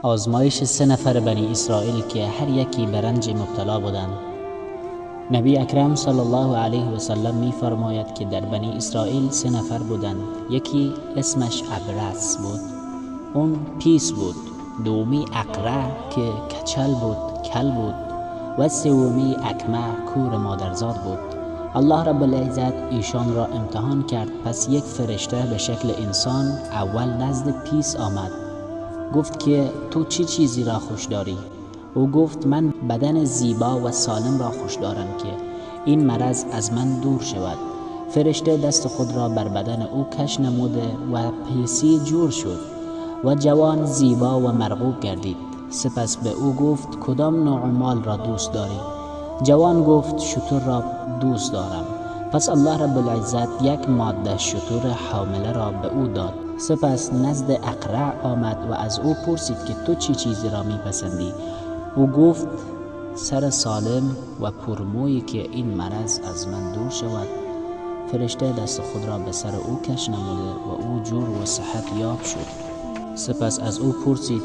آزمایش 3 نفر بنی اسرائیل که هر یکی به رنج مبتلا بودند. نبی اکرم صلی الله علیه و سلم می فرماید که در بنی اسرائیل 3 نفر بودند. یکی اسمش ابرص بود، اون پیس بود. دومی اقرع که کچل بود، کل بود. و سومی اکمع کور مادرزاد بود. الله رب العزت ایشان را امتحان کرد. پس یک فرشته به شکل انسان اول نزد پیس آمد. گفت که تو چه چیزی را خوش داری؟ او گفت من بدن زیبا و سالم را خوش دارم که این مرض از من دور شود. فرشته دست خود را بر بدن او کش نموده و پیسی جور شد و جوان، زیبا و مرغوب گردید. سپس به او گفت کدام نوع مال را دوست داری؟ جوان گفت شتر را دوست دارم. پس الله رب العزت یک ماده شتر حامله را به او داد. سپس نزد اقرع آمد و از او پرسید که تو چه چیزی را میپسندی؟ او گفت سر سالم و پرمویی که این مرض از من دور شود. فرشته دست خود را به سر او کش نموده و او جور و صحت یاب شد. سپس از او پرسید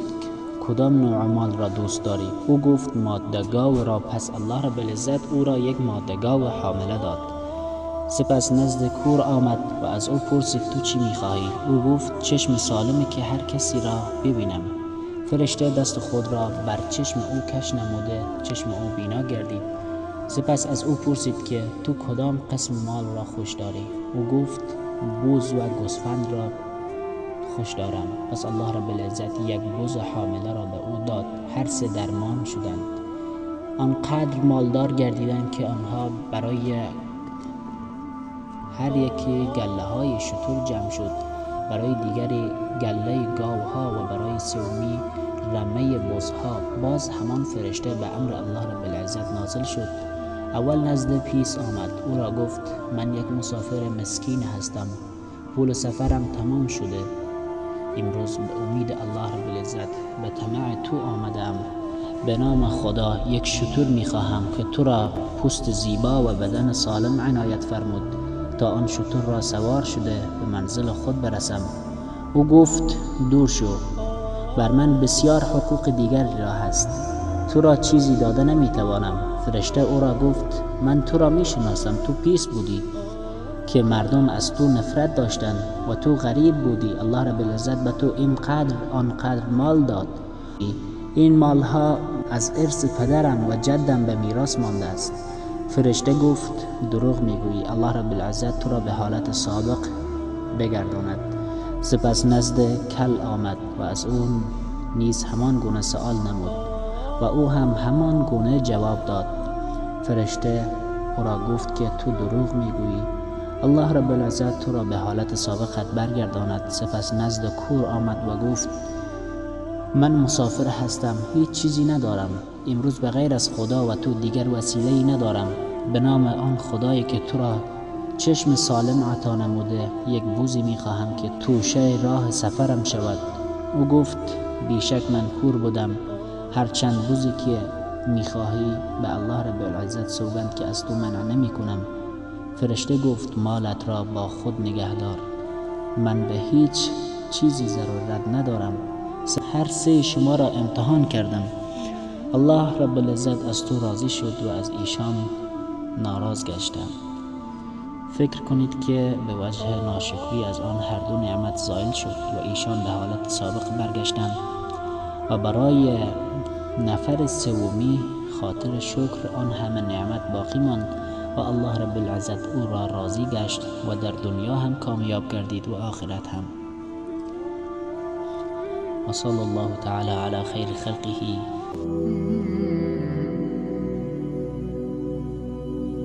کدام نوع مال را دوست داری؟ او گفت ماده گاو را. پس الله رب العزت او را یک ماده گاو حامله داد. سپس نزد کور آمد و از او پرسید تو چی میخواهی؟ او گفت چشم سالمی که هر کسی را ببینم. فرشته دست خود را بر چشم او کش نموده، چشم او بینا گردید. سپس از او پرسید که تو کدام قسم مال را خوش داری؟ او گفت بز و گوسفند را خوش دارم. پس الله رب العزت یک بز حامله را به او داد. هر 3 درمان شدند. آنقدر مالدار گردیدند که آنها برای هر یکی گله های شتر جمع شد، برای دیگری گله گاوها و برای سومی رمه بزها. باز همان فرشته به امر الله رب العزت نازل شد. اول نزد پیس آمد. او را گفت من یک مسافر مسکین هستم، پول سفرم تمام شده. امروز به امید الله رب العزت به طمع تو آمدم. به نام خدا یک شتر میخواهم که تو را پوست زیبا و بدن سالم عنایت فرمود تا آن شتر را سوار شده به منزل خود برسم. او گفت دور شو، بر من بسیار حقوق دیگری را هست، تو را چیزی داده نمیتوانم. فرشته او را گفت من تو را میشناسم، تو پیس بودی که مردم از تو نفرت داشتند و تو غریب بودی. الله رب العزت به تو اینقدر آنقدر مال داد. این مالها از ارث پدرم و جدم به میراث مانده است. فرشته گفت دروغ میگویی، الله رب العزت تو را به حالت سابق بگرداند. سپس نزد کل آمد و از او نیز همان گونه سوال نمود و او هم همان گونه جواب داد. فرشته او را گفت که تو دروغ میگویی، الله رب العزت تو را به حالت سابقت برگرداند. سپس نزد کور آمد و گفت من مسافر هستم، هیچ چیزی ندارم. امروز به غیر از خدا و تو دیگر وسیله‌ای ندارم. به نام آن خدایی که تو را چشم سالم عطا نموده یک بوزی میخواهم که توشه راه سفرم شود. او گفت بیشک من کور بودم، هر چند بوزی که میخواهی به الله رب العزت سوگند که از تو منع نمی کنم. فرشته گفت مالت را با خود نگه دار، من به هیچ چیزی ضرورت ندارم. هر 3 شما را امتحان کردم. الله رب العزت از تو راضی شد و از ایشان ناراض گشتند. فکر کنید که به وجه ناشکری از آن هر 2 نعمت زائل شد و ایشان به حالت سابق برگشتند و برای نفر سومی خاطر شکر آن همه نعمت باقی ماند و الله رب العزت او را راضی گشت و در دنیا هم کامیاب گردید و آخرت هم. و صلی الله تعالی علی خیر خلقه.